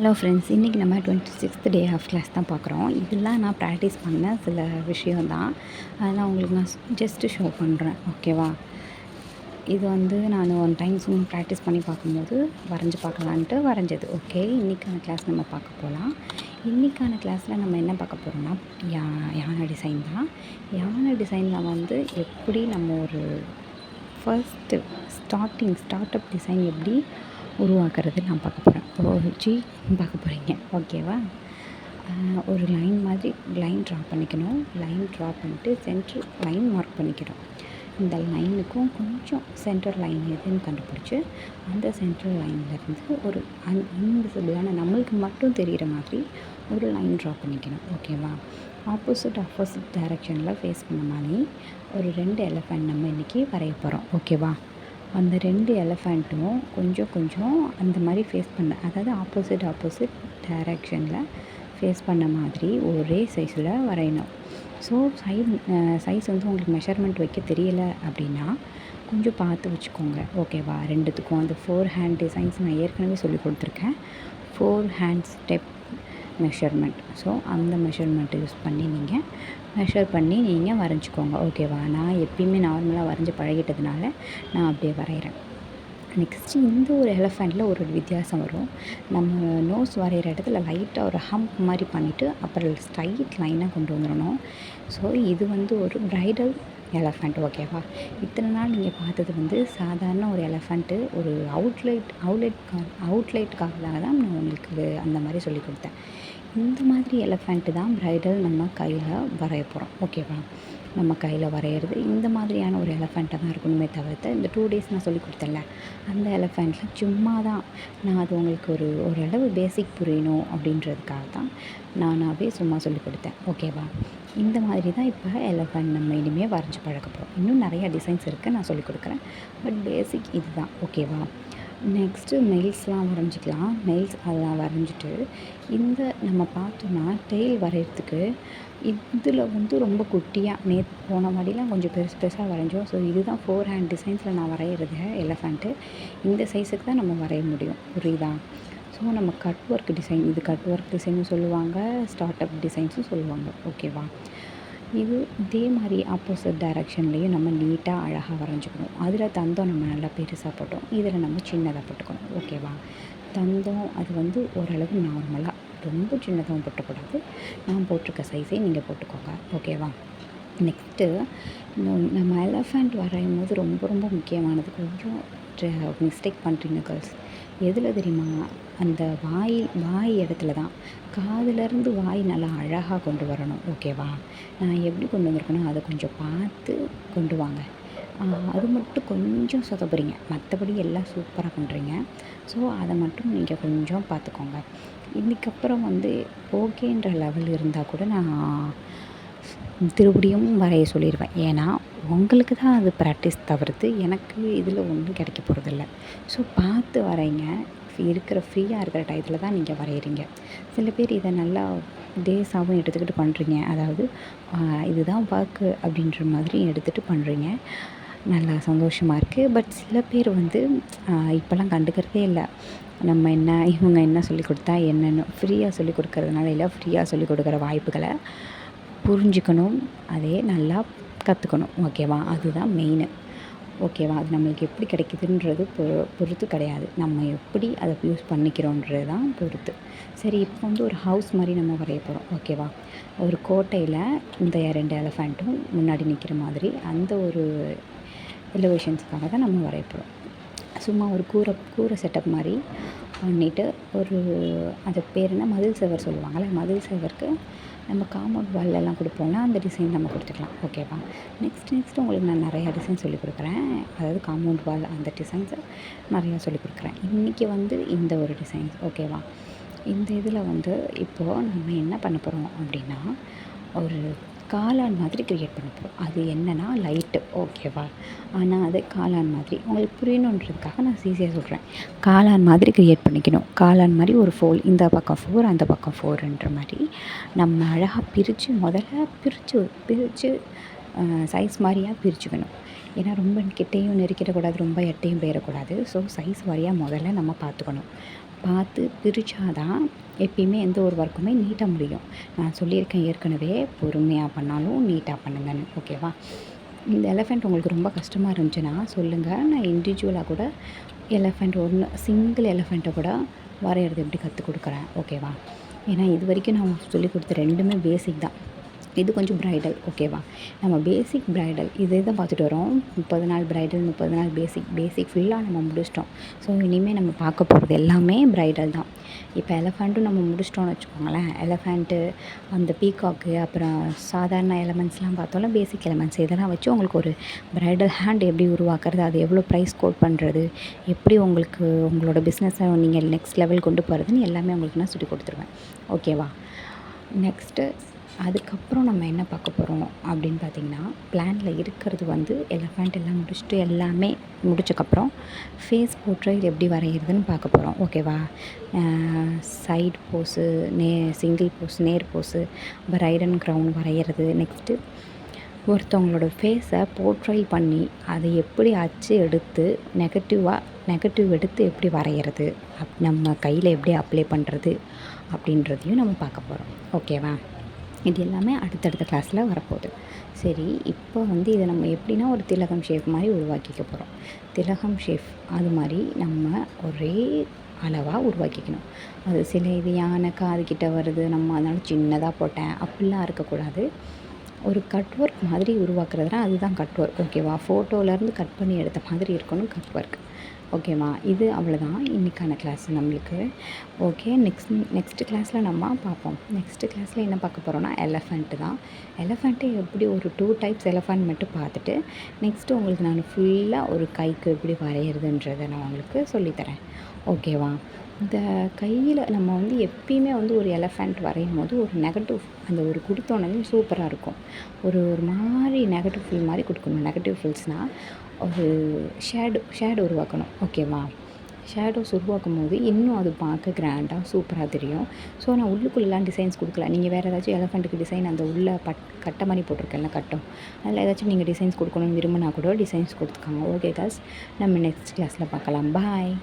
Hello friends, இன்றைக்கி நம்ம 26th day of class தான் பார்க்குறோம். இதெல்லாம் நான் ப்ராக்டிஸ் பண்ண சில விஷயந்தான். அதெல்லாம் உங்களுக்கு நான் ஜஸ்ட்டு ஷோ பண்ணுறேன், ஓகேவா? இது நான் ஒன் டைம் சும்மா ப்ராக்டிஸ் பண்ணி பார்க்கும்போது வரைஞ்சி பார்க்கலான்ட்டு வரைஞ்சது. ஓகே, இன்றைக்கான கிளாஸ் நம்ம பார்க்க போகலாம். இன்றைக்கான கிளாஸில் நம்ம என்ன பார்க்க போகிறோம்னா யானை டிசைன் தான். யானை டிசைனில் எப்படி நம்ம ஒரு ஃபர்ஸ்ட்டு ஸ்டார்ட் அப் டிசைன் எப்படி உருவாக்குறது நான் பார்க்க போகிறேன். பார்க்க போகிறீங்க, ஓகேவா? ஒரு லைன் ட்ரா பண்ணிக்கணும். லைன் ட்ரா பண்ணிட்டு சென்ட்ரு லைன் மார்க் பண்ணிக்கணும். இந்த லைனுக்கும் கொஞ்சம் சென்டர் லைன் எதுன்னு கண்டுபிடிச்சி அந்த சென்ட்ரல் லைன்லேருந்து ஒரு இன்விசிபிளான நம்மளுக்கு மட்டும் தெரிகிற மாதிரி ஒரு லைன் ட்ரா பண்ணிக்கணும், ஓகேவா? ஆப்போசிட் டைரெக்ஷனில் ஃபேஸ் பண்ண மாதிரி ஒரு 2 எலிஃபெண்ட் நம்ம இன்றைக்கி வரைய போகிறோம், ஓகேவா? அந்த 2 எலிஃபெண்ட்டும் கொஞ்சம் அந்த மாதிரி ஃபேஸ் பண்ண, அதாவது ஆப்போசிட் டைரெக்ஷனில் ஃபேஸ் பண்ண மாதிரி ஒரே சைஸில் வரையணும். ஸோ சைஸ் உங்களுக்கு மெஷர்மெண்ட் வைக்க தெரியலை அப்படின்னா கொஞ்சம் பார்த்து வச்சுக்கோங்க, ஓகேவா? ரெண்டுத்துக்கும் அந்த 4 ஹேண்ட் டிசைன்ஸ் நான் ஏற்கனவே சொல்லி கொடுத்துருக்கேன். 4 ஹேண்ட் ஸ்டெப் மெஷர்மெண்ட். ஸோ அந்த மெஷர்மெண்ட்டை யூஸ் பண்ணி நீங்கள் மெஷர் பண்ணி நீங்கள் வரைஞ்சிக்கோங்க, ஓகேவா? நான் எப்பயுமே நார்மலாக வரைஞ்சி பழகிட்டதுனால நான் அப்படியே வரைகிறேன். நெக்ஸ்ட்டு இந்த ஒரு எலிஃபெண்ட்டில் ஒரு வித்தியாசம் வரும். நம்ம நோஸ் வரைகிற இடத்துல லைட்டாக ஒரு ஹம்ப் மாதிரி பண்ணிவிட்டு அப்புறம் ஸ்ட்ரைட் லைனாக கொண்டு வந்துடணும். ஸோ இது ஒரு ப்ரைடல் எலிஃபெண்ட், ஓகேவா? இத்தனை நாள் நீங்கள் பார்த்தது சாதாரண ஒரு எலிஃபெண்ட்டு, ஒரு அவுட்லைட்காக தான் நான் உங்களுக்கு அந்த மாதிரி சொல்லி கொடுத்தேன். இந்த மாதிரி எலிஃபெண்ட்டு தான் ப்ரைடல் நம்ம கையில் வரைய போகிறோம், ஓகேவா? நம்ம கையில் வரைகிறது இந்த மாதிரியான ஒரு எலிஃபெண்ட்டாக தான் இருக்கணுமே தவிர்த்து இந்த 2 days நான் சொல்லி கொடுத்தேன்ல அந்த எலிஃபெண்ட்டில் சும்மா தான் நான் அது உங்களுக்கு ஓரளவு பேசிக் புரியணும் அப்படின்றதுக்காக தான் நானாகவே சும்மா சொல்லி கொடுத்தேன், ஓகேவா? இந்த மாதிரி தான் இப்போ எலிஃபெண்ட் நம்ம இனிமேல் வரைஞ்சி பழக்க போகிறோம். இன்னும் நிறையா டிசைன்ஸ் இருக்குது, நான் சொல்லிக் கொடுக்குறேன். பட் பேசிக் இது தான், ஓகேவா? நெக்ஸ்ட்டு நெயில்ஸ்லாம் வரைஞ்சிக்கலாம். நெயில்ஸ் அதெல்லாம் வரைஞ்சிட்டு இந்த நம்ம பார்த்தோன்னா டெய்ல் வரைகிறதுக்கு இதில் ரொம்ப குட்டியாக போன வாடிலாம் கொஞ்சம் பெருசாக வரைஞ்சோம். ஸோ இதுதான் 4 ஹேண்ட் டிசைன்ஸில் நான் வரைகிறது எலிஃபெண்ட்டு. இந்த சைஸுக்கு தான் நம்ம வரைய முடியும், புரியுதா? ஸோ நம்ம கட் ஒர்க் டிசைன், இது கட் ஒர்க் டிசைனும் சொல்லுவாங்க, ஸ்டார்ட் அப் டிசைன்ஸும் சொல்லுவாங்க, ஓகேவா? இதே மாதிரி ஆப்போசிட் டைரெக்ஷன்லேயும் நம்ம நீட்டாக அழகாக வரைஞ்சிக்கணும். அதில் தந்தம் நம்ம நல்லா பெருசாக போட்டோம், இதில் நம்ம சின்னதாக போட்டுக்கணும், ஓகேவா? தந்தம் அது ஓரளவு நார்மலாக, ரொம்ப சின்னதாகவும் போட்டக்கூடாது. நான் போட்டிருக்க சைஸே நீங்கள் போட்டுக்கோங்க, ஓகேவா? நெக்ஸ்ட்டு நம்ம எலிஃபெண்ட் வரையும் போது ரொம்ப முக்கியமானது, கொஞ்சம் மிஸ்டேக் பண்ணுறீங்க கேர்ள்ஸ். எதில் தெரியுமா? அந்த வாய் இடத்துல தான். காதுலேருந்து வாய் நல்லா அழகாக கொண்டு வரணும், ஓகேவா? நான் எப்படி கொண்டு வந்திருக்கேனோ அதை கொஞ்சம் பார்த்து கொண்டு வாங்க. அது மட்டும் கொஞ்சம் சொதப்புறீங்க, மற்றபடி எல்லாம் சூப்பராக பண்ணுறீங்க. ஸோ அதை மட்டும் நீங்கள் கொஞ்சம் பார்த்துக்கோங்க. இதுக்கப்புறம் ஓகேன்ற லெவல் இருந்தால் கூட நான் திருப்படியும் வரைய சொல்லிடுவேன். ஏன்னா உங்களுக்கு தான் அது ப்ராக்டிஸ் தவிர்த்து எனக்கு இதில் ஒன்றும் கிடைக்க போகிறதில்ல. ஸோ பார்த்து வரைங்க. ஃப்ரீயாக இருக்கிற டயத்தில் தான் நீங்கள் வரைகிறீங்க. சில பேர் இதை நல்லா டேஸாகவும் எடுத்துக்கிட்டு பண்ணுறீங்க. அதாவது இதுதான் ஒர்க்கு அப்படின்ற மாதிரி எடுத்துகிட்டு பண்ணுறீங்க. நல்லா சந்தோஷமாக இருக்குது. பட் சில பேர் இப்போல்லாம் கண்டுக்கிறதே இல்லை. நம்ம இவங்க என்ன சொல்லிக் கொடுத்தா என்னென்னு ஃப்ரீயாக சொல்லிக் கொடுக்கறதுனால இல்லை, ஃப்ரீயாக சொல்லிக் கொடுக்குற வாய்ப்புகளை புரிஞ்சுக்கணும், அதே நல்லா கற்றுக்கணும், ஓகேவா? அதுதான் மெயினு, ஓகேவா? அது நம்மளுக்கு எப்படி கிடைக்குதுன்றது பொறுத்து கிடையாது, நம்ம எப்படி அதை யூஸ் பண்ணிக்கிறோன்றது தான் பொறுத்து. சரி, இப்போ ஒரு ஹவுஸ் மாதிரி நம்ம வரைய போகிறோம், ஓகேவா? ஒரு கோட்டையில் இந்த 2 எலிஃபெண்ட்டும் முன்னாடி நிற்கிற மாதிரி அந்த ஒரு எலிவேஷன்ஸ்க்காக தான் நம்ம வரைய போகிறோம். சும்மா ஒரு கூரை செட்டப் மாதிரி பண்ணிவிட்டு அது பேர் என்ன, மதில் செவர் சொல்லுவாங்கள்ல, மதில் செவருக்கு நம்ம காம்பவுண்ட் வால்லெல்லாம் கொடுப்போம்னா அந்த டிசைன் நம்ம கொடுத்துக்கலாம், ஓகேவா? நெக்ஸ்ட் உங்களுக்கு நான் நிறையா டிசைன் சொல்லிக் கொடுக்குறேன். அதாவது காம்பவுண்ட் வால் அந்த டிசைன்ஸை நிறையா சொல்லிக் கொடுக்குறேன். இன்றைக்கி இந்த ஒரு டிசைன்ஸ், ஓகேவா? இந்த இதில் இப்போது நம்ம என்ன பண்ண போகிறோம் அப்படின்னா ஒரு காளான் மாதிரி க்ரியேட் பண்ண போகிறோம். அது என்னென்னா லைட்டு, ஓகேவா? ஆனால் அது காளான் மாதிரி உங்களுக்கு புரியணுன்றதுக்காக நான் ஈஸியாக சொல்கிறேன். காளான் மாதிரி க்ரியேட் பண்ணிக்கணும். காளான் மாதிரி ஒரு 4, இந்த பக்கம் 4 அந்த பக்கம் 4ன்ற மாதிரி நம்ம அழகாக முதல்ல பிரித்து சைஸ் மாதிரியாக பிரிச்சுக்கணும். ஏன்னா ரொம்ப கிட்டேயும் நெருக்கிடக்கூடாது, ரொம்ப எட்டையும் போயிடக்கூடாது. ஸோ சைஸ் வாரியாக முதல்ல நம்ம பார்த்துக்கணும். பார்த்து பிரித்தாதான் எப்பயுமே எந்த ஒரு ஒர்க்குமே நீட்டாக முடியும். நான் சொல்லியிருக்கேன் ஏற்கனவே, பொறுமையாக பண்ணாலும் நீட்டாக பண்ணுங்கன்னு. ஓகேவா? இந்த எலஃபண்ட் உங்களுக்கு ரொம்ப கஷ்டமாக இருந்துச்சுன்னா சொல்லுங்கள். நான் இண்டிவிஜுவலாக கூட எலஃபண்ட் ஒன்று சிங்கிள் எலஃபண்ட்டை கூட வரைகிறது எப்படி கற்றுக் கொடுக்குறேன். ஓகேவா? ஏன்னா இது வரைக்கும் நான் சொல்லிக் கொடுத்த 2மே பேசிக் தான். இது கொஞ்சம் ப்ரைடல். ஓகேவா? நம்ம பேசிக் ப்ரைடல் இதே தான் பார்த்துட்டு வரோம். 30 நாள் ப்ரைடல், 30 நாள் பேசிக் ஃபுல்லாக நம்ம முடிச்சிட்டோம். ஸோ இனிமேல் நம்ம பார்க்க போகிறது எல்லாமே ப்ரைடல் தான். இப்போ எலஃபண்ட்டும் நம்ம முடிச்சிட்டோம்னு வச்சுக்கோங்களேன். எலஃபண்ட்டு, அந்த பீகாக்கு, அப்புறம் சாதாரண எலமெண்ட்ஸ்லாம் பார்த்தோம்னா பேசிக் எலமெண்ட்ஸ் இதெல்லாம் வச்சு உங்களுக்கு ஒரு ப்ரைடல் ஹேண்ட் எப்படி உருவாக்குறது, அது எவ்வளோ ப்ரைஸ் கோட் பண்ணுறது, எப்படி உங்களுக்கு உங்களோட பிஸ்னஸை நீங்கள் நெக்ஸ்ட் லெவல் கொண்டு போகிறதுன்னு எல்லாமே உங்களுக்கு நான் சொல்லிக் கொடுத்துருவேன். ஓகேவா? நெக்ஸ்ட்டு அதுக்கப்புறம் நம்ம என்ன பார்க்க போகிறோம் அப்படின்னு பார்த்திங்கன்னா, பிளானில் இருக்கிறது வந்து எலஃபண்ட் எல்லாம் முடிச்சுட்டு எல்லாமே முடிச்சக்கப்புறம் ஃபேஸ் போர்ட்ரைட் எப்படி வரைகிறதுன்னு பார்க்க போகிறோம். ஓகேவா? சைடு போஸு, சிங்கிள் போஸ், நேர் போஸு, பிரைட் அண்ட் க்ரௌன் வரைகிறது. நெக்ஸ்ட்டு ஒருத்தவங்களோட ஃபேஸை போர்ட்ரைட் பண்ணி அதை எப்படி அச்சு எடுத்து நெகட்டிவ் எடுத்து எப்படி வரைகிறது, நம்ம கையில் எப்படி அப்ளை பண்ணுறது அப்படின்றதையும் நம்ம பார்க்க போகிறோம். ஓகேவா? இது எல்லாமே அடுத்தடுத்த கிளாஸில் வரப்போகுது. சரி, இப்போ வந்து இதை நம்ம எப்படின்னா ஒரு திலகம் ஷேப் மாதிரி உருவாக்கிக்க போகிறோம். திலகம் ஷேப் அது மாதிரி நம்ம ஒரே அளவாக உருவாக்கிக்கணும். அது சில இது யானை காதுகிட்ட வருது, நம்ம அதனால சின்னதாக போட்டேன் அப்படிலாம் இருக்கக்கூடாது. ஒரு கட் ஒர்க் மாதிரி உருவாக்குறதுனா அதுதான் கட் ஒர்க். ஓகேவா? ஃபோட்டோலேருந்து கட் பண்ணி எடுத்த மாதிரி இருக்கணும் கட் ஒர்க். ஓகேவா? இது அவ்வளோதான் இன்றைக்கான கிளாஸ் நம்மளுக்கு. ஓகே, நெக்ஸ்ட்டு கிளாஸில் நம்ம பார்ப்போம். நெக்ஸ்ட்டு கிளாஸில் என்ன பார்க்க போகிறோன்னா எலஃபண்ட்டு தான். எலஃபண்ட்டு எப்படி ஒரு 2 டைப்ஸ் எலஃபண்ட் மட்டும் பார்த்துட்டு நெக்ஸ்ட்டு உங்களுக்கு நான் ஃபுல்லாக ஒரு கைக்கு எப்படி வரைகிறதுன்றதை நான் உங்களுக்கு சொல்லித்தரேன். ஓகேவா? இந்த கையில் நம்ம வந்து எப்பயுமே வந்து ஒரு எலஃபண்ட் வரையும் போது ஒரு நெகட்டிவ் அந்த ஒரு கொடுத்தோன்னே சூப்பராக இருக்கும். ஒரு மாதிரி நெகட்டிவ் ஃபீல் மாதிரி கொடுக்கணும். நெகட்டிவ் ஃபீல்ஸ்னால் ஒரு ஷேடோ உருவாக்கணும். ஓகேவா? ஷேடோஸ் உருவாக்கும் போது இன்னும் அது பார்க்க கிராண்டாக சூப்பராக தெரியும். ஸோ நான் உள்ளுக்குள்ளெலாம் டிசைன்ஸ் கொடுக்கல. நீங்கள் வேறு ஏதாச்சும் எலஃபண்ட்டுக்கு டிசைன் அந்த உள்ள கட்டை மாதிரி போட்டிருக்கேன்ல கட்டம், அதில் ஏதாச்சும் நீங்கள் டிசைன்ஸ் கொடுக்கணும்னு விரும்பினா கூட டிசைன்ஸ் கொடுத்துக்காங்க. ஓகே காஸ், நம்ம நெக்ஸ்ட் கிளாஸில் பார்க்கலாம். பாய்.